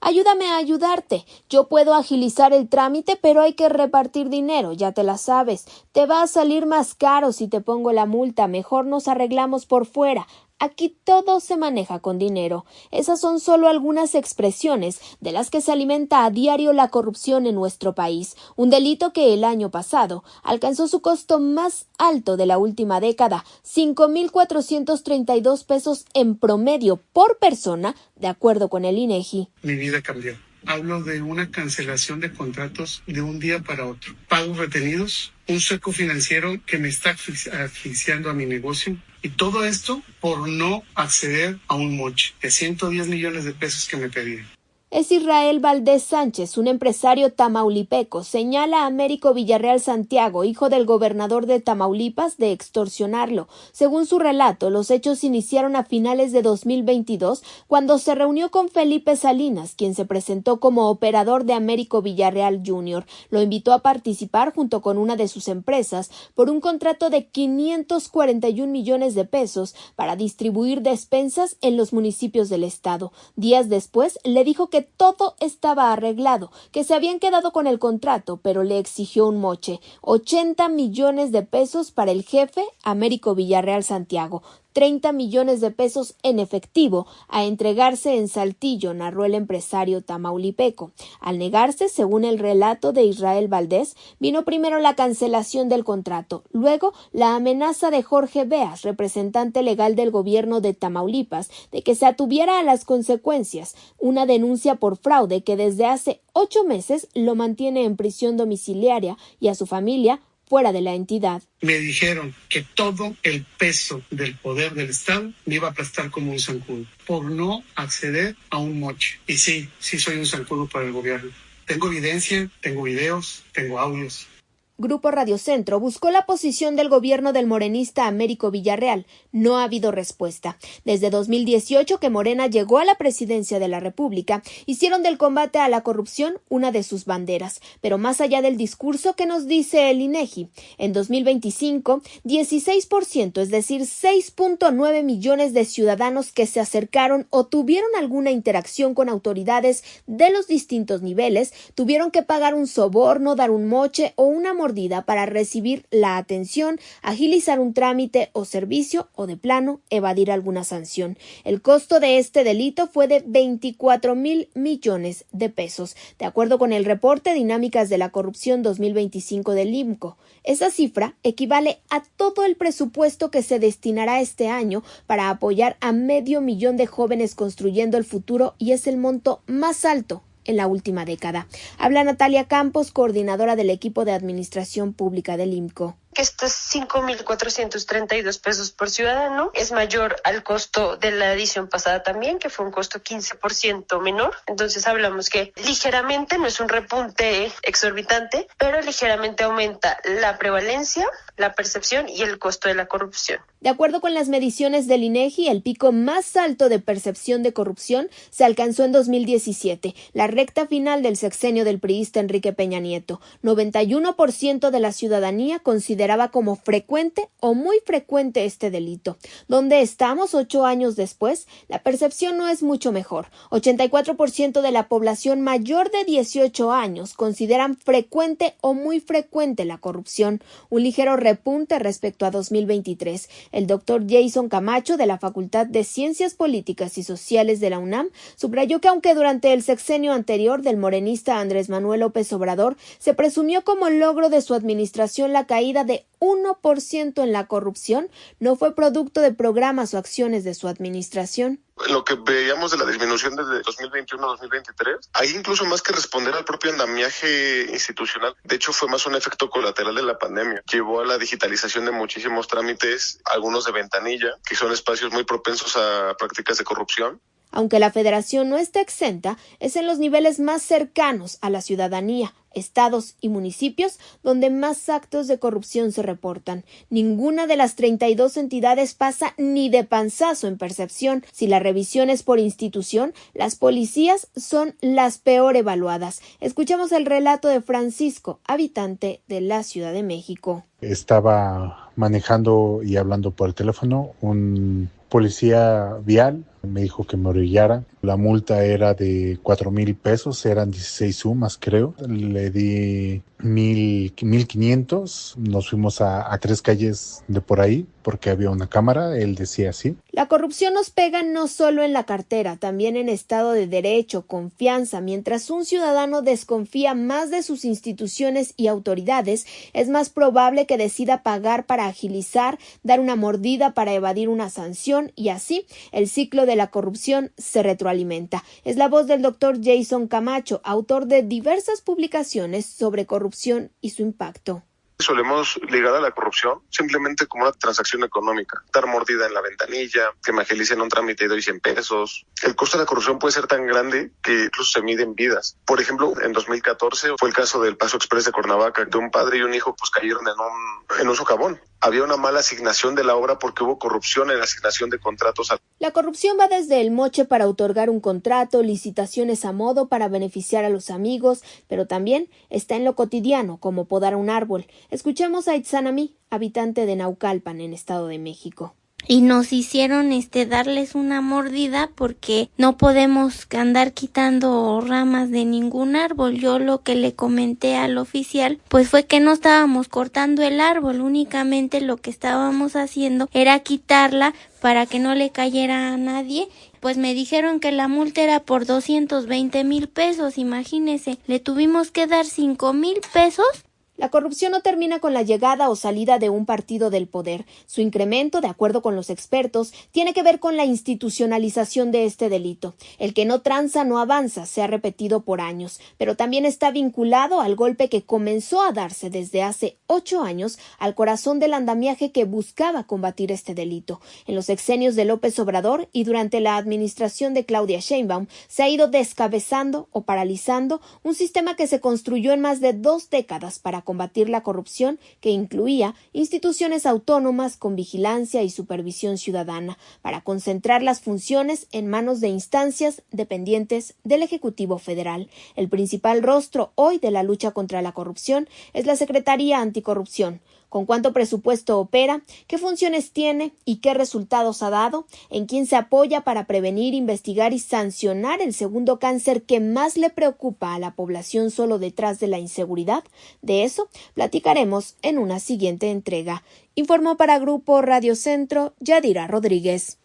Ayúdame a ayudarte. Yo puedo agilizar el trámite, pero hay que repartir dinero, ya te la sabes. Te va a salir más caro si te pongo la multa, mejor nos arreglamos por fuera. Aquí todo se maneja con dinero. Esas son solo algunas expresiones de las que se alimenta a diario la corrupción en nuestro país, un delito que el año pasado alcanzó su costo más alto de la última década, 5,432 pesos en promedio por persona, de acuerdo con el INEGI. Mi vida cambió. Hablo de una cancelación de contratos de un día para otro, pagos retenidos, un sueco financiero que me está asfixiando a mi negocio, y todo esto por no acceder a un moche de 110 millones de pesos que me pedían. Es Israel Valdés Sánchez, un empresario tamaulipeco, señala a Américo Villarreal Santiago, hijo del gobernador de Tamaulipas, de extorsionarlo. Según su relato, los hechos iniciaron a finales de 2022, cuando se reunió con Felipe Salinas, quien se presentó como operador de Américo Villarreal Jr. Lo invitó a participar junto con una de sus empresas por un contrato de 541 millones de pesos para distribuir despensas en los municipios del estado. Días después, le dijo que todo estaba arreglado, que se habían quedado con el contrato, pero le exigió un moche, 80 millones de pesos para el jefe Américo Villarreal Santiago, 30 millones de pesos en efectivo a entregarse en Saltillo, narró el empresario tamaulipeco. Al negarse, según el relato de Israel Valdés, vino primero la cancelación del contrato, luego la amenaza de Jorge Beas, representante legal del gobierno de Tamaulipas, de que se atuviera a las consecuencias, una denuncia por fraude que desde hace 8 meses lo mantiene en prisión domiciliaria y a su familia fuera de la entidad. Me dijeron que todo el peso del poder del Estado me iba a aplastar como un zancudo por no acceder a un moche. Y sí soy un zancudo para el gobierno. Tengo evidencia, tengo videos, tengo audios. Grupo Radio Centro buscó la posición del gobierno del morenista Américo Villarreal. No ha habido respuesta. Desde 2018, que Morena llegó a la presidencia de la República, hicieron del combate a la corrupción una de sus banderas. Pero más allá del discurso que nos dice el INEGI, en 2025, 16%, es decir, 6,9 millones de ciudadanos que se acercaron o tuvieron alguna interacción con autoridades de los distintos niveles, tuvieron que pagar un soborno, dar un moche o una mordida para recibir la atención, agilizar un trámite o servicio o de plano evadir alguna sanción. El costo de este delito fue de 24,000 millones de pesos, de acuerdo con el reporte Dinámicas de la Corrupción 2025 del IMCO. Esa cifra equivale a todo el presupuesto que se destinará este año para apoyar a 500,000 de jóvenes construyendo el futuro y es el monto más alto en la última década. Habla Natalia Campos, coordinadora del equipo de Administración Pública del IMCO. Que estos 5,432 pesos por ciudadano es mayor al costo de la edición pasada también, que fue un costo 15% menor. Entonces hablamos que ligeramente, no es un repunte exorbitante, pero ligeramente aumenta la prevalencia, la percepción y el costo de la corrupción. De acuerdo con las mediciones del INEGI, el pico más alto de percepción de corrupción se alcanzó en 2017, la recta final del sexenio del priista Enrique Peña Nieto. 91% de la ciudadanía consideraba como frecuente o muy frecuente este delito. ¿Dónde estamos 8 años después? La percepción no es mucho mejor. 84% de la población mayor de 18 años consideran frecuente o muy frecuente la corrupción, un ligero repunte respecto a 2023. El doctor Jason Camacho, de la Facultad de Ciencias Políticas y Sociales de la UNAM, subrayó que aunque durante el sexenio anterior del morenista Andrés Manuel López Obrador se presumió como logro de su administración la caída de 1% en la corrupción, no fue producto de programas o acciones de su administración. Lo que veíamos de la disminución desde 2021 a 2023, ahí incluso más que responder al propio andamiaje institucional, de hecho fue más un efecto colateral de la pandemia. Llevó a la digitalización de muchísimos trámites, algunos de ventanilla, que son espacios muy propensos a prácticas de corrupción. Aunque la federación no está exenta, es en los niveles más cercanos a la ciudadanía, estados y municipios donde más actos de corrupción se reportan. Ninguna de las 32 entidades pasa ni de panzazo en percepción. Si la revisión es por institución, las policías son las peor evaluadas. Escuchamos el relato de Francisco, habitante de la Ciudad de México. Estaba manejando y hablando por el teléfono un policía vial Me dijo que me orillara. La multa era de 4,000 pesos, eran 16 sumas, creo. Le di 1,500. Nos fuimos a 3 calles de por ahí porque había una cámara. Él decía así. La corrupción nos pega no solo en la cartera, también en Estado de Derecho, confianza. Mientras un ciudadano desconfía más de sus instituciones y autoridades, es más probable que decida pagar para agilizar, dar una mordida para evadir una sanción y así el ciclo de la corrupción se retroalimenta. Es la voz del doctor Jason Camacho, autor de diversas publicaciones sobre corrupción y su impacto. Solemos ligar a la corrupción simplemente como una transacción económica. Dar mordida en la ventanilla, que me agilicen un trámite y doy 100 pesos. El costo de la corrupción puede ser tan grande que incluso se mide en vidas. Por ejemplo, en 2014 fue el caso del Paso Express de Cuernavaca, de un padre y un hijo cayeron en un socavón. Había una mala asignación de la obra porque hubo corrupción en la asignación de contratos. La corrupción va desde el moche para otorgar un contrato, licitaciones a modo para beneficiar a los amigos, pero también está en lo cotidiano, como podar un árbol. Escuchemos a Itzanami, habitante de Naucalpan, en Estado de México. Y nos hicieron darles una mordida porque no podemos andar quitando ramas de ningún árbol. Yo lo que le comenté al oficial pues fue que no estábamos cortando el árbol, únicamente lo que estábamos haciendo era quitarla para que no le cayera a nadie. Pues me dijeron que la multa era por 220,000 pesos, imagínese, le tuvimos que dar 5,000 pesos. La corrupción no termina con la llegada o salida de un partido del poder. Su incremento, de acuerdo con los expertos, tiene que ver con la institucionalización de este delito. El que no tranza no avanza, se ha repetido por años, pero también está vinculado al golpe que comenzó a darse desde hace 8 años al corazón del andamiaje que buscaba combatir este delito. En los sexenios de López Obrador y durante la administración de Claudia Sheinbaum se ha ido descabezando o paralizando un sistema que se construyó en más de 2 décadas para combatir la corrupción, que incluía instituciones autónomas con vigilancia y supervisión ciudadana, para concentrar las funciones en manos de instancias dependientes del Ejecutivo Federal. El principal rostro hoy de la lucha contra la corrupción es la Secretaría Anticorrupción. ¿Con cuánto presupuesto opera? ¿Qué funciones tiene? ¿Y qué resultados ha dado? ¿En quién se apoya para prevenir, investigar y sancionar el segundo cáncer que más le preocupa a la población solo detrás de la inseguridad? De eso platicaremos en una siguiente entrega. Informó para Grupo Radio Centro, Yadira Rodríguez.